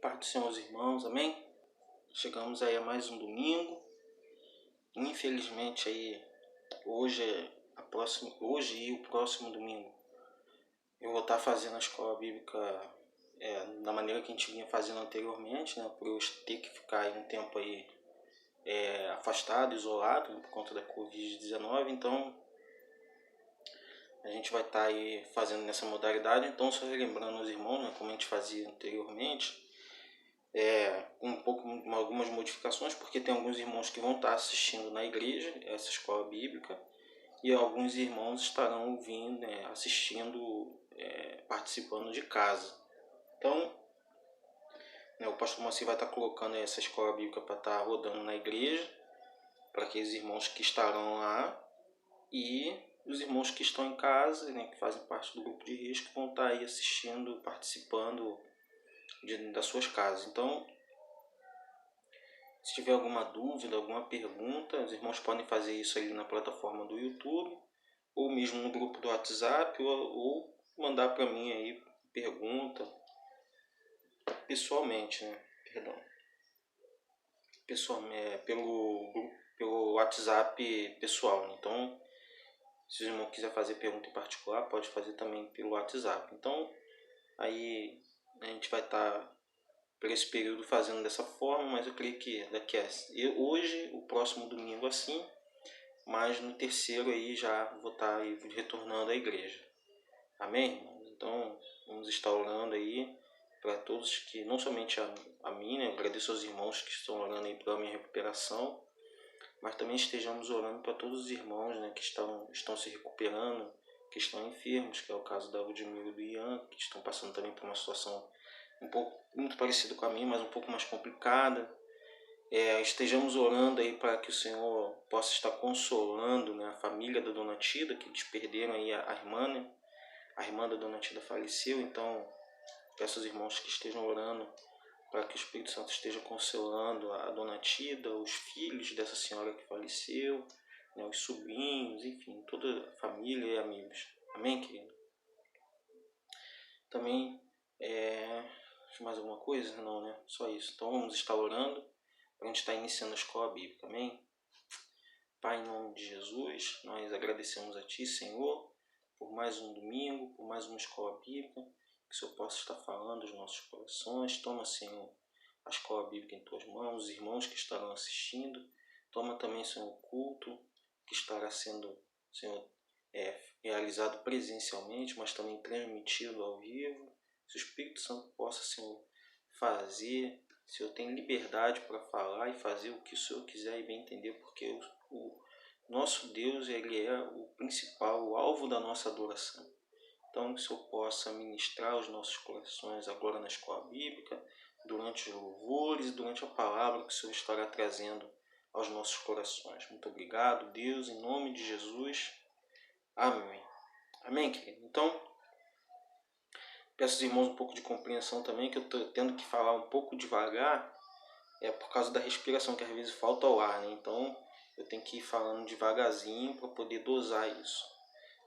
Paz do Senhor aos irmãos, amém? Chegamos aí a mais um domingo. Infelizmente aí hoje e o próximo domingo eu vou estar fazendo a escola bíblica da maneira que a gente vinha fazendo anteriormente, né? Por eu ter que ficar aí um tempo aí afastado, isolado, né? Por conta da Covid-19, então a gente vai estar aí fazendo nessa modalidade. Então, só relembrando os irmãos, né, como a gente fazia anteriormente, algumas modificações, porque tem alguns irmãos que vão estar assistindo na igreja essa escola bíblica e alguns irmãos estarão ouvindo, assistindo, participando de casa. Então, o pastor Moacir vai estar colocando essa escola bíblica para estar rodando na igreja, para aqueles irmãos que estarão lá, e os irmãos que estão em casa, que fazem parte do grupo de risco, vão estar aí assistindo, participando das suas casas. Então, se tiver alguma dúvida, alguma pergunta, os irmãos podem fazer isso aí na plataforma do YouTube, ou mesmo no grupo do WhatsApp, ou mandar para mim aí pergunta pessoalmente, pelo WhatsApp pessoal. Então, se o irmão quiser fazer pergunta em particular, pode fazer também pelo WhatsApp. Então, aí a gente vai estar por esse período fazendo dessa forma, mas eu creio que hoje, o próximo domingo assim, mas no terceiro aí já vou estar aí retornando à igreja. Amém? Então, vamos estar orando aí para todos que, não somente a mim, né? Agradeço aos irmãos que estão orando aí pela minha recuperação, mas também estejamos orando para todos os irmãos, né, que estão se recuperando, que estão enfermos, que é o caso da Ludmila e do Ian, que estão passando também por uma situação muito parecida com a minha, mas um pouco mais complicada. Estejamos orando aí para que o Senhor possa estar consolando, né, a família da Dona Tida, que eles perderam aí a irmã, né? A irmã da Dona Tida faleceu, então peço aos irmãos que estejam orando para que o Espírito Santo esteja consolando a Dona Tida, os filhos dessa senhora que faleceu, né, os sobrinhos, enfim, toda a família e amigos. Amém, querido? Também, mais alguma coisa? Não, né? Só isso. Então vamos estar orando para a gente estar iniciando a escola bíblica. Amém? Pai, em nome de Jesus, nós agradecemos a Ti, Senhor, por mais um domingo, por mais uma escola bíblica, que o Senhor possa estar falando aos nossos corações. Toma, Senhor, a escola bíblica em Tuas mãos, os irmãos que estarão assistindo. Toma também, Senhor, o culto que estará sendo, Senhor, realizado presencialmente, mas também transmitido ao vivo. Se o Espírito Santo possa, Senhor, fazer, o Senhor tem liberdade para falar e fazer o que o Senhor quiser e bem entender, porque o nosso Deus, Ele é o principal, o alvo da nossa adoração. Então, que o Senhor possa ministrar os nossos corações agora na escola bíblica, durante os louvores e durante a palavra que o Senhor estará trazendo aos nossos corações. Muito obrigado, Deus, em nome de Jesus. Amém. Amém, querido? Então, peço aos irmãos um pouco de compreensão também, que eu estou tendo que falar um pouco devagar, por causa da respiração, que às vezes falta o ar, né? Então, eu tenho que ir falando devagarzinho para poder dosar isso.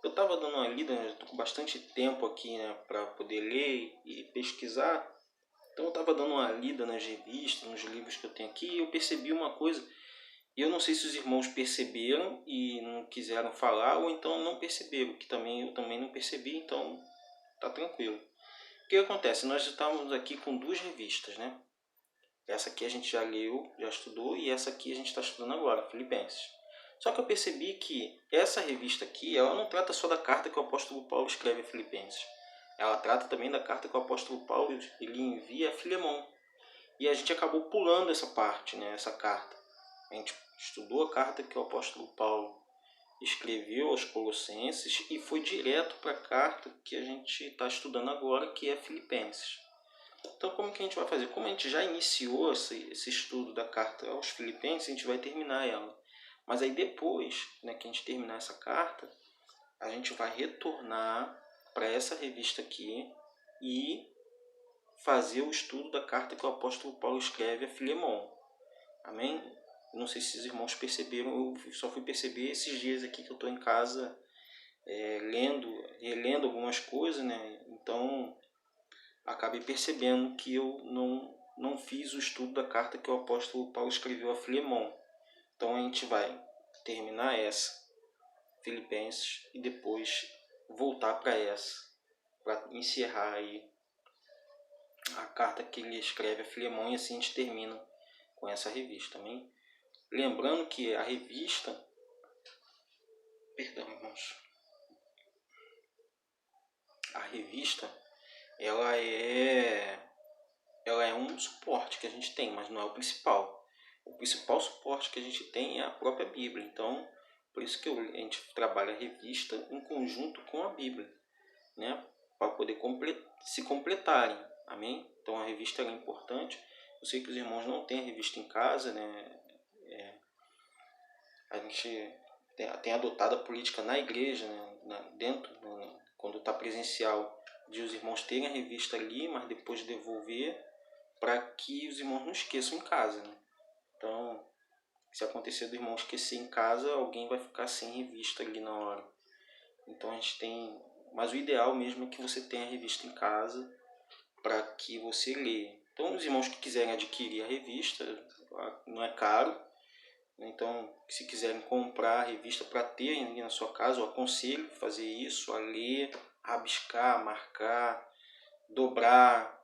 Eu estava dando uma lida, né? Estou com bastante tempo aqui, né, para poder ler e pesquisar. Então eu estava dando uma lida nas revistas, nos livros que eu tenho aqui, e eu percebi uma coisa. E eu não sei se os irmãos perceberam e não quiseram falar, ou então não perceberam, que eu também não percebi, então tá tranquilo. O que acontece? Nós estávamos aqui com duas revistas, né? Essa aqui a gente já leu, já estudou, e essa aqui a gente está estudando agora, Filipenses. Só que eu percebi que essa revista aqui, ela não trata só da carta que o apóstolo Paulo escreve a Filipenses. Ela trata também da carta que o apóstolo Paulo ele envia a Filemão. E a gente acabou pulando essa parte, né, essa carta. A gente estudou a carta que o apóstolo Paulo escreveu aos Colossenses e foi direto para a carta que a gente está estudando agora, que é Filipenses. Então, como que a gente vai fazer? Como a gente já iniciou esse estudo da carta aos Filipenses, a gente vai terminar ela. Mas aí depois, né, que a gente terminar essa carta, a gente vai retornar para essa revista aqui e fazer o estudo da carta que o apóstolo Paulo escreve a Filemão. Amém? Não sei se os irmãos perceberam, eu só fui perceber esses dias aqui que eu estou em casa relendo algumas coisas, né? Então acabei percebendo que eu não não fiz o estudo da carta que o apóstolo Paulo escreveu a Filemão. Então a gente vai terminar essa, Filipenses, e depois voltar para essa, para encerrar aí a carta que ele escreve a Filemão, e assim a gente termina com essa revista. Amém? Lembrando que a revista, perdão, irmãos, a revista ela é um suporte que a gente tem, mas não é o principal. O principal suporte que a gente tem é a própria Bíblia. Então, por isso que a gente trabalha a revista em conjunto com a Bíblia, né? Para poder se completarem. Amém? Então, a revista é importante. Eu sei que os irmãos não têm a revista em casa, né? A gente tem adotado a política na igreja, né? Quando está presencial, de os irmãos terem a revista ali, mas depois devolver, para que os irmãos não esqueçam em casa, né? Então, se acontecer do irmão esquecer em casa, alguém vai ficar sem revista ali na hora. Então a gente tem... Mas o ideal mesmo é que você tenha a revista em casa para que você leia. Então os irmãos que quiserem adquirir a revista, não é caro. Então, se quiserem comprar a revista para ter aí na sua casa, eu aconselho a fazer isso, a ler, a rabiscar, a marcar, dobrar,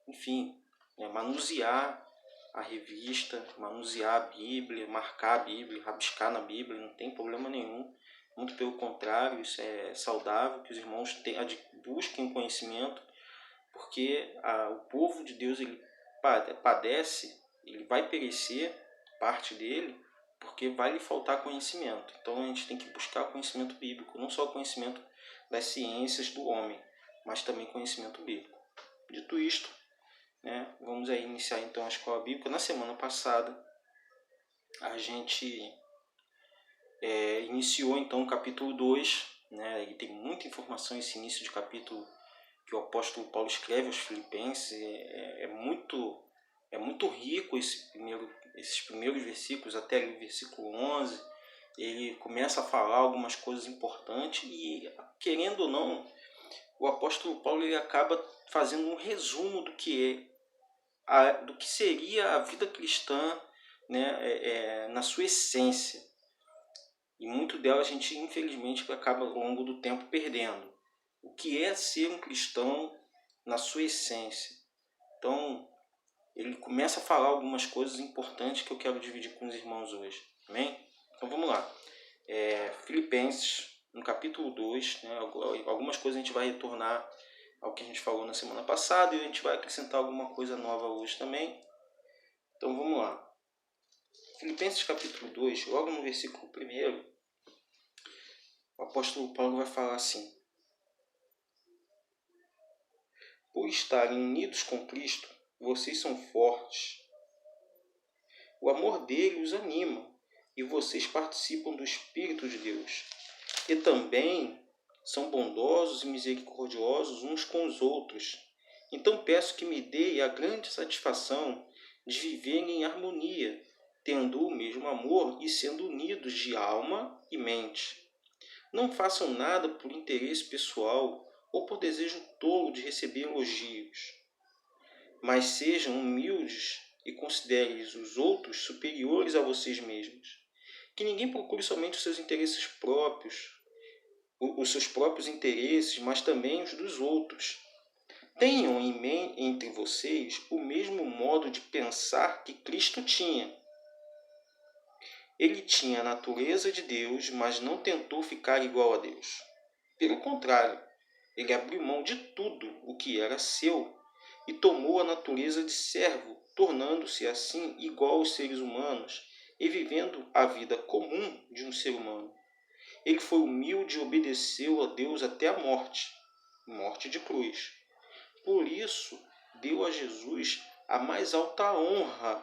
enfim, né, manusear a revista, manusear a Bíblia, marcar a Bíblia, rabiscar na Bíblia, não tem problema nenhum. Muito pelo contrário, isso é saudável, que os irmãos busquem conhecimento, porque o povo de Deus ele padece, ele vai perecer, parte dele, porque vai lhe faltar conhecimento. Então a gente tem que buscar conhecimento bíblico, não só conhecimento das ciências do homem, mas também conhecimento bíblico. Dito isto, né, vamos aí iniciar então a escola bíblica. Na semana passada a gente iniciou então o capítulo 2, né, e tem muita informação esse início de capítulo que o apóstolo Paulo escreve aos Filipenses. É muito rico esses primeiros versículos, até ali o versículo 11. Ele começa a falar algumas coisas importantes e, querendo ou não, o apóstolo Paulo ele acaba fazendo um resumo do que seria a vida cristã, né, na sua essência. E muito dela a gente, infelizmente, acaba ao longo do tempo perdendo. O que é ser um cristão na sua essência. Então, ele começa a falar algumas coisas importantes que eu quero dividir com os irmãos hoje. Amém? Então vamos lá. Filipenses, no capítulo 2, né, algumas coisas a gente vai retornar ao que a gente falou na semana passada e a gente vai acrescentar alguma coisa nova hoje também. Então vamos lá. Filipenses capítulo 2, logo no versículo 1, o apóstolo Paulo vai falar assim: por estarem unidos com Cristo, vocês são fortes. O amor dele os anima e vocês participam do Espírito de Deus. E também são bondosos e misericordiosos uns com os outros. Então peço que me dê a grande satisfação de viverem em harmonia, tendo o mesmo amor e sendo unidos de alma e mente. Não façam nada por interesse pessoal ou por desejo tolo de receber elogios, mas sejam humildes e considerem os outros superiores a vocês mesmos. Que ninguém procure somente os seus interesses próprios, os seus próprios interesses, mas também os dos outros. Tenham entre vocês o mesmo modo de pensar que Cristo tinha. Ele tinha a natureza de Deus, mas não tentou ficar igual a Deus. Pelo contrário, ele abriu mão de tudo o que era seu e tomou a natureza de servo, tornando-se assim igual aos seres humanos e vivendo a vida comum de um ser humano. Ele foi humilde e obedeceu a Deus até a morte de cruz. Por isso, deu a Jesus a mais alta honra.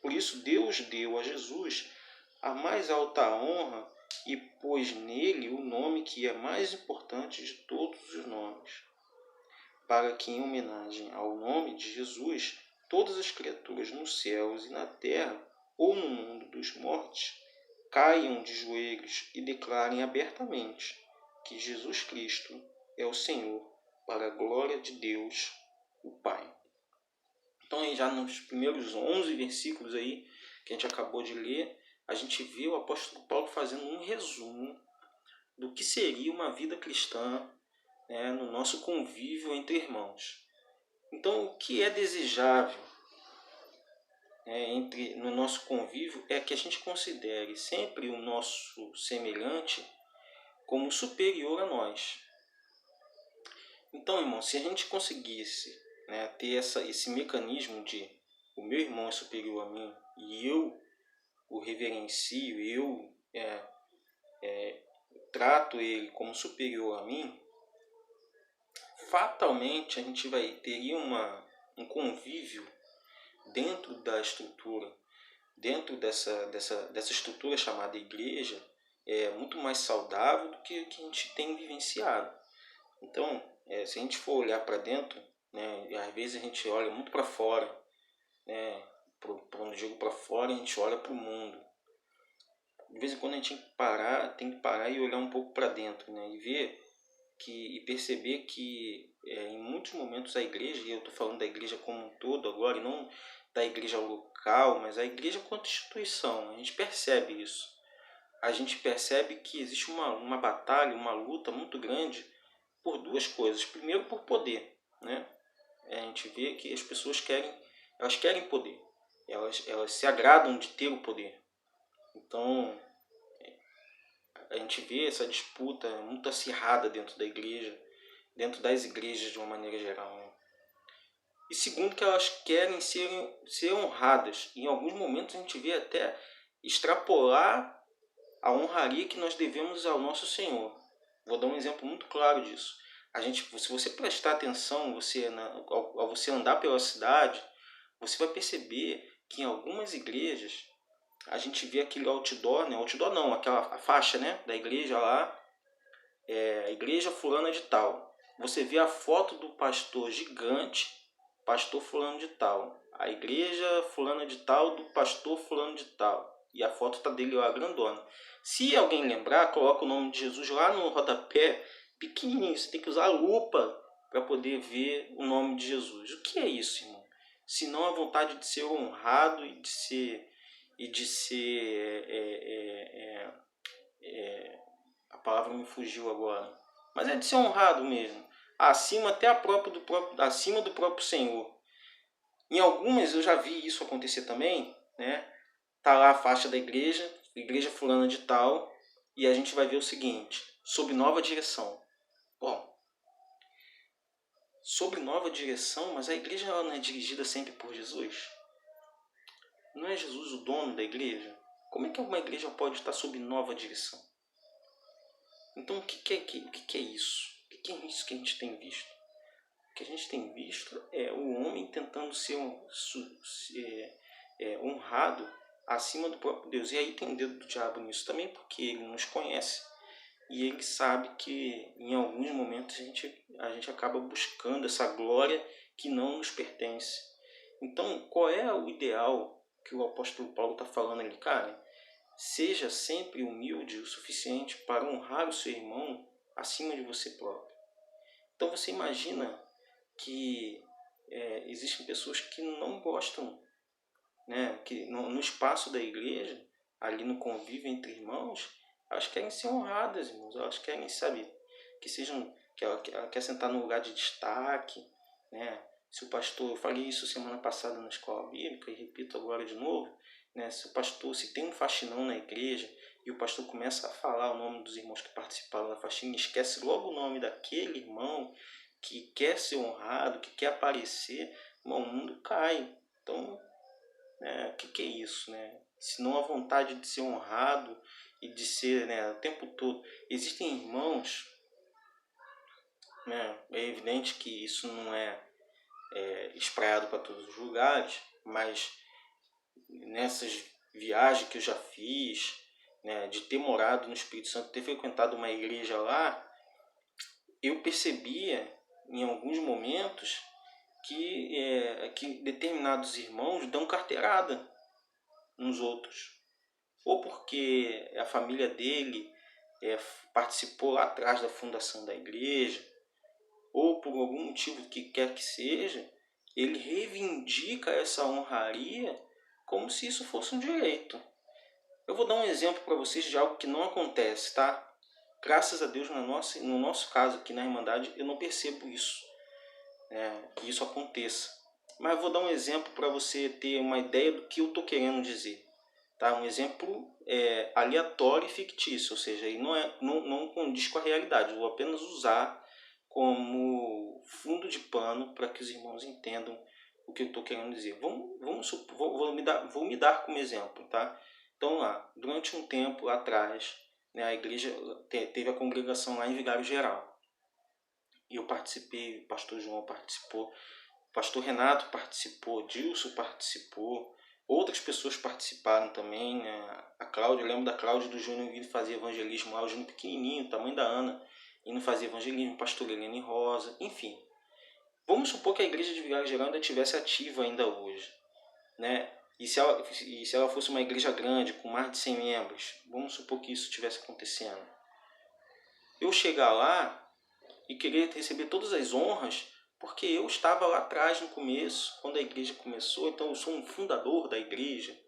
Por isso, Deus deu a Jesus a mais alta honra e pôs nele o nome que é mais importante de todos os nomes, para que, em homenagem ao nome de Jesus, todas as criaturas nos céus e na terra ou no mundo dos mortos caiam de joelhos e declarem abertamente que Jesus Cristo é o Senhor, para a glória de Deus, o Pai. Então, aí já nos primeiros 11 versículos aí, que a gente acabou de ler, a gente vê o apóstolo Paulo fazendo um resumo do que seria uma vida cristã, né, no nosso convívio entre irmãos. Então, o que é desejável, no nosso convívio é que a gente considere sempre o nosso semelhante como superior a nós. Então, irmão, se a gente conseguisse, né, ter esse mecanismo de o meu irmão é superior a mim e eu o reverencio, eu trato ele como superior a mim, fatalmente a gente teria um convívio dentro da estrutura, dentro dessa estrutura chamada igreja, muito mais saudável do que o que a gente tem vivenciado. Então, se a gente for olhar para dentro, né, às vezes a gente olha muito para fora, né, quando eu digo para fora, a gente olha para o mundo. De vez em quando a gente tem que parar e olhar um pouco para dentro, né, e ver e perceber que em muitos momentos a igreja, e eu estou falando da igreja como um todo agora, e não da igreja local, mas a igreja quanto instituição, a gente percebe isso. A gente percebe que existe uma batalha, uma luta muito grande por duas coisas. Primeiro, por poder, né? A gente vê que as pessoas querem poder. Elas se agradam de ter o poder. Então, a gente vê essa disputa muito acirrada dentro da igreja, dentro das igrejas de uma maneira geral, né? E segundo, que elas querem ser honradas. Em alguns momentos a gente vê até extrapolar a honraria que nós devemos ao nosso Senhor. Vou dar um exemplo muito claro disso. Se você prestar atenção, ao você andar pela cidade, você vai perceber que em algumas igrejas a gente vê aquele outdoor, né? Outdoor não, a faixa, né, da igreja lá, igreja fulana de tal. Você vê a foto do pastor gigante, pastor fulano de tal. A igreja fulana de tal do pastor fulano de tal. E a foto tá dele lá, grandona. Se alguém lembrar, coloca o nome de Jesus lá no rodapé, pequenininho. Você tem que usar a lupa para poder ver o nome de Jesus. O que é isso, irmão? Senão a vontade de ser honrado e de ser a palavra me fugiu agora. Mas é de ser honrado mesmo. Acima acima do próprio Senhor. Em algumas eu já vi isso acontecer também, né? Tá lá a faixa da igreja fulana de tal, e a gente vai ver o seguinte: sob nova direção. Bom, sob nova direção, mas a igreja ela não é dirigida sempre por Jesus? Não é Jesus o dono da igreja? Como é que uma igreja pode estar sob nova direção? Então, o que é isso? O que é isso que a gente tem visto? O que a gente tem visto é o homem tentando ser honrado acima do próprio Deus. E aí tem o dedo do diabo nisso também, porque ele nos conhece e ele sabe que em alguns momentos a gente acaba buscando essa glória que não nos pertence. Então, qual é o ideal que o apóstolo Paulo está falando ali? Cara, seja sempre humilde o suficiente para honrar o seu irmão acima de você próprio. Então você imagina que existem pessoas que não gostam, né, que no espaço da igreja, ali no convívio entre irmãos, elas querem ser honradas, irmãos. Elas querem, sabe, que ela quer sentar num lugar de destaque, né? Se o pastor, eu falei isso semana passada na escola bíblica e repito agora de novo, né? Se tem um faxinão na igreja e o pastor começa a falar o nome dos irmãos que participaram da faxina, esquece logo o nome daquele irmão que quer ser honrado, que quer aparecer, irmão, o mundo cai. Então, o que é isso, né? Se não a vontade de ser honrado e de ser, né, o tempo todo. Existem irmãos, né? É evidente que isso não é espraiado para todos os lugares, mas nessas viagens que eu já fiz, né, de ter morado no Espírito Santo, ter frequentado uma igreja lá, eu percebia em alguns momentos que determinados irmãos dão carteirada uns outros. Ou porque a família dele participou lá atrás da fundação da igreja, ou por algum motivo que quer que seja, ele reivindica essa honraria como se isso fosse um direito. Eu vou dar um exemplo para vocês de algo que não acontece, tá? Graças a Deus, no nosso caso aqui na Irmandade, eu não percebo isso, que isso aconteça. Mas eu vou dar um exemplo para você ter uma ideia do que eu estou querendo dizer. Tá? Um exemplo aleatório e fictício, ou seja, ele não condiz com a realidade. Eu vou apenas usar como fundo de pano para que os irmãos entendam o que eu estou querendo dizer. Vou me dar como exemplo. Tá? Então, lá, durante um tempo lá atrás, né, a igreja teve a congregação lá em Vigário Geral. E eu participei, o pastor João participou, o pastor Renato participou, Dilson participou, outras pessoas participaram também, né? A Cláudia, eu lembro da Cláudia do Júnior vindo fazer evangelismo lá, o Júnior pequenininho, tamanho da Ana, indo fazer evangelismo, pastor Helene Rosa, enfim. Vamos supor que a igreja de Vigário Geral ainda estivesse ativa ainda hoje, né? E se ela fosse uma igreja grande, com mais de 100 membros, vamos supor que isso estivesse acontecendo. Eu chegar lá e querer receber todas as honras, porque eu estava lá atrás no começo, quando a igreja começou, então eu sou um fundador da igreja.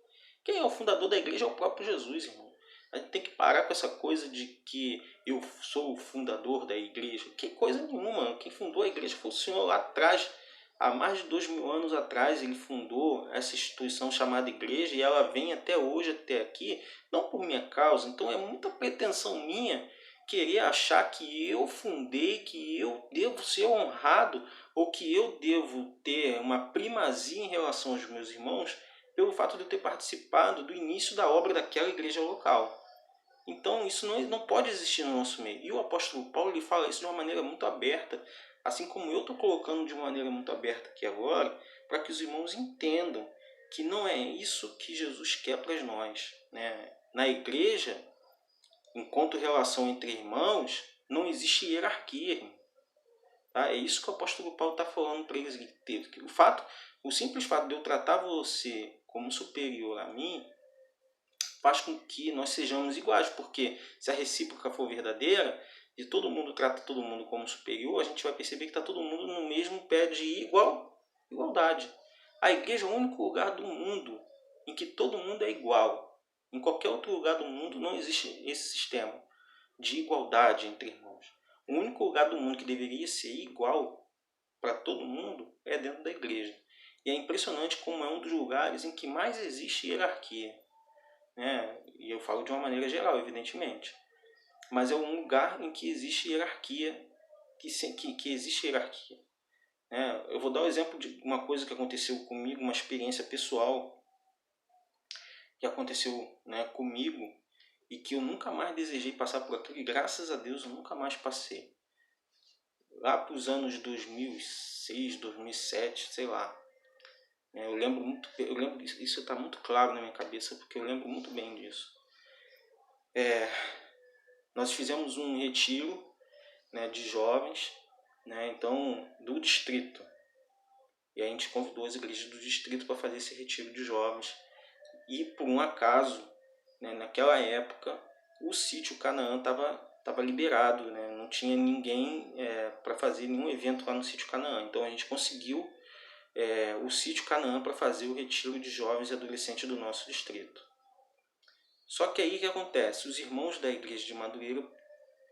Quem é o fundador da igreja é o próprio Jesus, irmão. A gente tem que parar com essa coisa de que eu sou o fundador da igreja. Que coisa nenhuma. Quem fundou a igreja foi o Senhor lá atrás. Há mais de 2000 anos atrás ele fundou essa instituição chamada igreja e ela vem até hoje, até aqui, não por minha causa. Então é muita pretensão minha querer achar que eu fundei, que eu devo ser honrado ou que eu devo ter uma primazia em relação aos meus irmãos pelo fato de eu ter participado do início da obra daquela igreja local. Então isso não pode existir no nosso meio. E o apóstolo Paulo ele fala isso de uma maneira muito aberta, assim como eu estou colocando de uma maneira muito aberta aqui agora, para que os irmãos entendam que não é isso que Jesus quer para nós. Né? Na igreja, enquanto relação entre irmãos, não existe hierarquia, irmão. Tá? É isso que o apóstolo Paulo está falando para eles. O simples fato de eu tratar você como superior a mim faz com que nós sejamos iguais, porque se a recíproca for verdadeira, e todo mundo trata todo mundo como superior, a gente vai perceber que está todo mundo no mesmo pé de igualdade. A igreja é o único lugar do mundo em que todo mundo é igual. Em qualquer outro lugar do mundo não existe esse sistema de igualdade entre irmãos. O único lugar do mundo que deveria ser igual para todo mundo é dentro da igreja. E é impressionante como é um dos lugares em que mais existe hierarquia. Né? E eu falo de uma maneira geral, evidentemente. Mas é um lugar em que existe hierarquia, que existe hierarquia. Né? Eu vou dar um exemplo de uma coisa que aconteceu comigo, uma experiência pessoal que aconteceu, né, comigo e que eu nunca mais desejei passar por aquilo e graças a Deus eu nunca mais passei. Lá para os anos 2006, 2007, sei lá. Eu lembro isso está muito claro na minha cabeça porque eu lembro muito bem disso. Nós fizemos um retiro, né, de jovens, né, então do distrito. E a gente convidou as igrejas do distrito para fazer esse retiro de jovens. E por um acaso, né, naquela época, o sítio Canaã estava liberado, né, não tinha ninguém para fazer nenhum evento lá no sítio Canaã. Então a gente conseguiu o sítio Canaã para fazer o retiro de jovens e adolescentes do nosso distrito. Só que aí o que acontece? Os irmãos da igreja de Madureira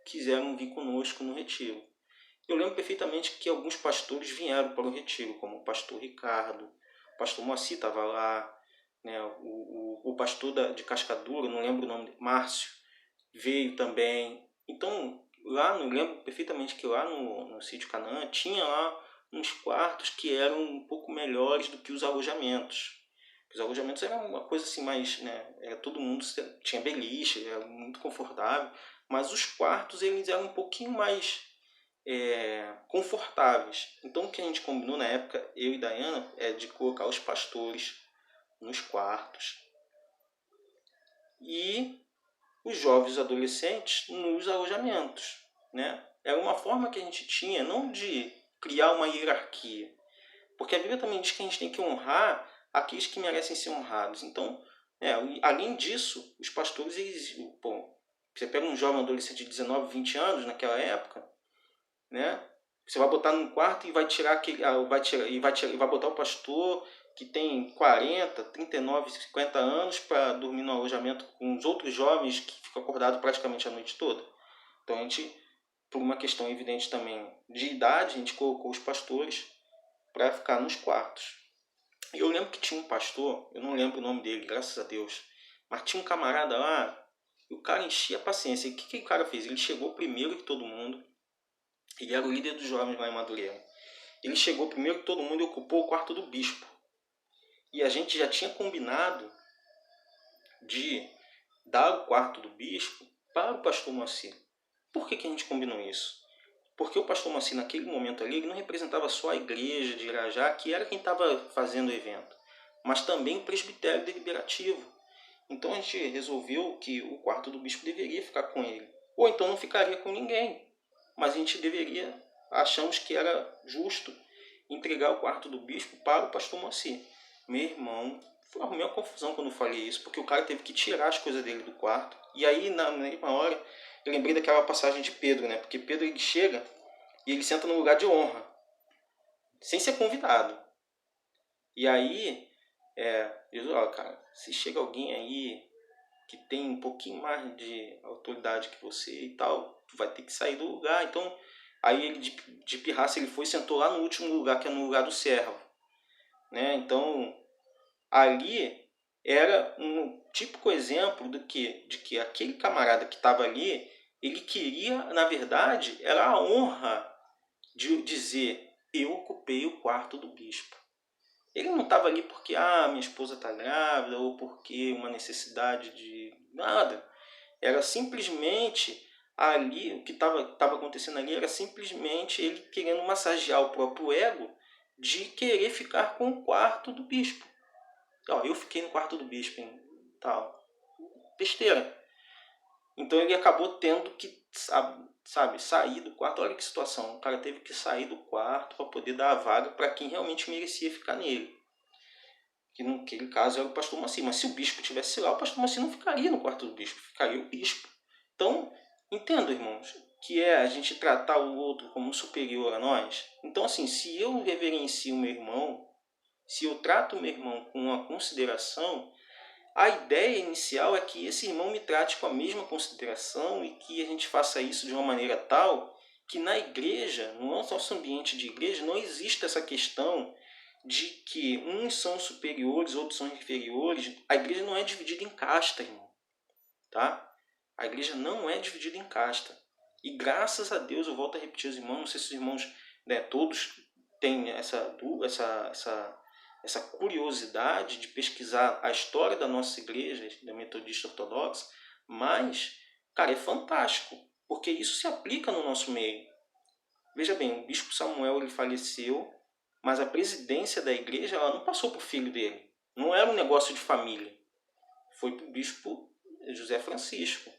quiseram vir conosco no retiro. Eu lembro perfeitamente que alguns pastores vieram para o retiro, como o pastor Ricardo, o pastor Moacir estava lá, né, o pastor de Cascadura, não lembro o nome, Márcio, veio também. Então, lá, eu lembro perfeitamente que lá no sítio Canaã tinha lá uns quartos que eram um pouco melhores do que os alojamentos. Os alojamentos eram uma coisa assim mais, né, todo mundo tinha beliche, era muito confortável, mas os quartos eles eram um pouquinho mais confortáveis. Então o que a gente combinou na época, eu e Dayana, é de colocar os pastores nos quartos e os jovens adolescentes nos alojamentos. Né? Era uma forma que a gente tinha, não de criar uma hierarquia, porque a Bíblia também diz que a gente tem que honrar aqueles que merecem ser honrados. Então, além disso, os pastores, você pega um jovem adolescente de 19, 20 anos naquela época, né? Você vai botar num quarto e vai tirar aquele, vai botar o pastor que tem 40, 39, 50 anos para dormir no alojamento com os outros jovens que ficam acordados praticamente a noite toda. Então a gente, por uma questão evidente também de idade, a gente colocou os pastores para ficar nos quartos. E eu lembro que tinha um pastor, eu não lembro o nome dele, graças a Deus, mas tinha um camarada lá e o cara enchia a paciência. E o que o cara fez? Ele chegou primeiro que todo mundo. Ele era o líder dos jovens lá em Madureira. Ele chegou primeiro que todo mundo e ocupou o quarto do bispo. E a gente já tinha combinado de dar o quarto do bispo para o pastor Moacir. Por que a gente combinou isso? Porque o pastor Moacir, naquele momento ali, ele não representava só a igreja de Irajá, que era quem estava fazendo o evento, mas também o presbitério deliberativo. Então a gente resolveu que o quarto do bispo deveria ficar com ele. Ou então não ficaria com ninguém. Mas a gente achamos que era justo entregar o quarto do bispo para o pastor Moacir. Meu irmão, arrumei uma confusão quando eu falei isso, porque o cara teve que tirar as coisas dele do quarto. E aí, na mesma hora, eu lembrei daquela passagem de Pedro, né? Porque Pedro, ele chega e ele senta no lugar de honra, sem ser convidado. E aí, Jesus, ó, cara, se chega alguém aí que tem um pouquinho mais de autoridade que você e tal, tu vai ter que sair do lugar. Então, aí ele de pirraça ele foi e sentou lá no último lugar, que é no lugar do servo, né? Então, ali era um típico exemplo de que aquele camarada que estava ali, ele queria, na verdade, era a honra de dizer: eu ocupei o quarto do bispo. Ele não estava ali porque minha esposa está grávida ou porque uma necessidade de nada. Era simplesmente ali, o que estava acontecendo ali era simplesmente ele querendo massagear o próprio ego de querer ficar com o quarto do bispo. Ó, eu fiquei no quarto do bispo, hein? Tal. Besteira. Então ele acabou tendo que, sair do quarto. Olha que situação. O cara teve que sair do quarto para poder dar a vaga para quem realmente merecia ficar nele. Que naquele caso era o pastor Moacir. Mas se o bispo estivesse lá, o pastor Moacir não ficaria no quarto do bispo, ficaria o bispo. Então, entendo, irmãos, que é a gente tratar o outro como superior a nós. Então, assim, se eu reverencio o meu irmão, se eu trato o meu irmão com uma consideração, a ideia inicial é que esse irmão me trate com a mesma consideração e que a gente faça isso de uma maneira tal que na igreja, no nosso ambiente de igreja, não exista essa questão de que uns são superiores, outros são inferiores. A igreja não é dividida em casta, irmão. Tá? A igreja não é dividida em casta. E graças a Deus, eu volto a repetir os irmãos, não sei se os irmãos, né, todos têm essa curiosidade de pesquisar a história da nossa igreja, da Metodista Ortodoxa, mas, cara, é fantástico, porque isso se aplica no nosso meio. Veja bem, o bispo Samuel ele faleceu, mas a presidência da igreja ela não passou para o filho dele. Não era um negócio de família. Foi para o bispo José Francisco,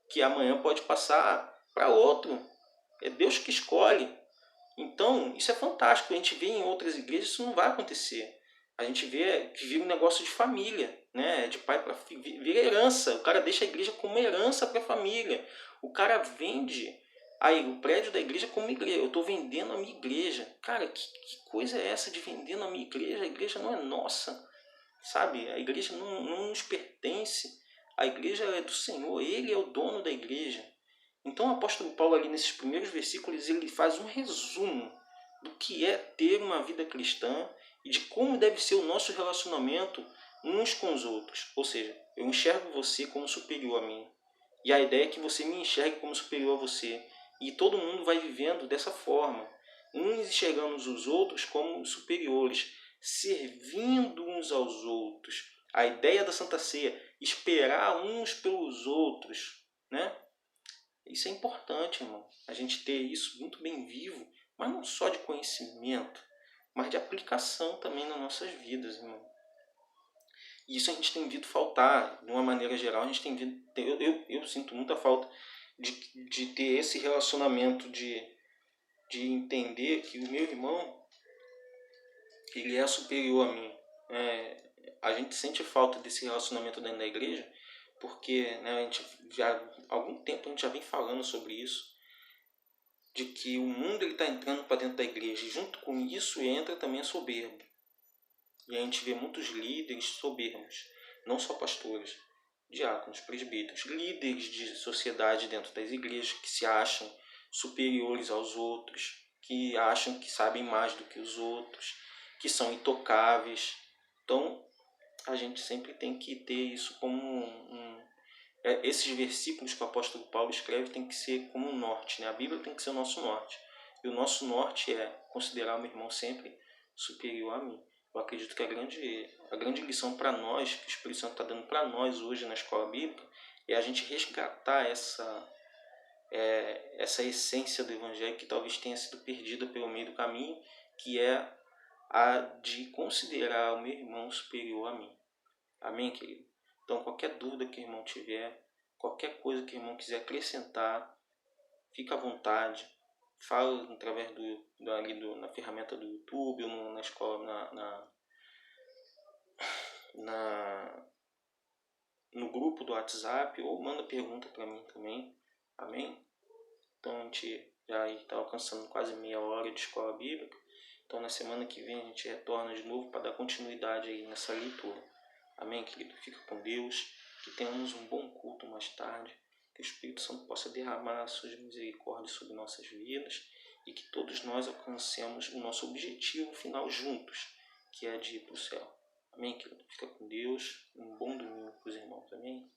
que amanhã pode passar para outro. É Deus que escolhe. Então, isso é fantástico. A gente vê em outras igrejas, isso não vai acontecer. A gente vê que vira um negócio de família, né? De pai para filho. Vira herança. O cara deixa a igreja como herança para a família. O cara vende aí o prédio da igreja como igreja. Eu estou vendendo a minha igreja. Cara, que coisa é essa de vendendo a minha igreja? A igreja não é nossa. Sabe? A igreja não nos pertence. A igreja é do Senhor. Ele é o dono da igreja. Então o apóstolo Paulo ali nesses primeiros versículos ele faz um resumo do que é ter uma vida cristã e de como deve ser o nosso relacionamento uns com os outros. Ou seja, eu enxergo você como superior a mim. E a ideia é que você me enxergue como superior a você. E todo mundo vai vivendo dessa forma. Uns enxergando os outros como superiores, servindo uns aos outros. A ideia da Santa Ceia, esperar uns pelos outros, né? Isso é importante, irmão. A gente ter isso muito bem vivo, mas não só de conhecimento, mas de aplicação também nas nossas vidas, irmão. E isso a gente tem visto faltar, de uma maneira geral, a gente tem visto, eu sinto muita falta de ter esse relacionamento, de entender que o meu irmão, ele é superior a mim. A gente sente falta desse relacionamento dentro da igreja, porque, né, a gente já há algum tempo a gente já vem falando sobre isso. de que o mundo está entrando para dentro da igreja, e junto com isso entra também a soberba. E a gente vê muitos líderes soberbos, não só pastores, diáconos, presbíteros, líderes de sociedade dentro das igrejas que se acham superiores aos outros, que acham que sabem mais do que os outros, que são intocáveis. Então, a gente sempre tem que ter isso como esses versículos que o apóstolo Paulo escreve tem que ser como um norte, né? A Bíblia tem que ser o nosso norte. E o nosso norte é considerar o meu irmão sempre superior a mim. Eu acredito que a grande lição para nós, que o Espírito Santo está dando para nós hoje na escola bíblica, é a gente resgatar essa essência do Evangelho que talvez tenha sido perdida pelo meio do caminho, que é a de considerar o meu irmão superior a mim. Amém, querido? Então, qualquer dúvida que o irmão tiver, qualquer coisa que o irmão quiser acrescentar, fica à vontade. Fala através na ferramenta do YouTube, ou na escola, no grupo do WhatsApp, ou manda pergunta para mim também. Amém? Então, a gente já está alcançando quase meia hora de escola bíblica. Então, na semana que vem, a gente retorna de novo para dar continuidade aí nessa leitura. Amém, querido? Fica com Deus. Que tenhamos um bom culto mais tarde. Que o Espírito Santo possa derramar suas misericórdias sobre nossas vidas. E que todos nós alcancemos o nosso objetivo final juntos, que é de ir para o céu. Amém, querido? Fica com Deus. Um bom domingo para os irmãos. Amém?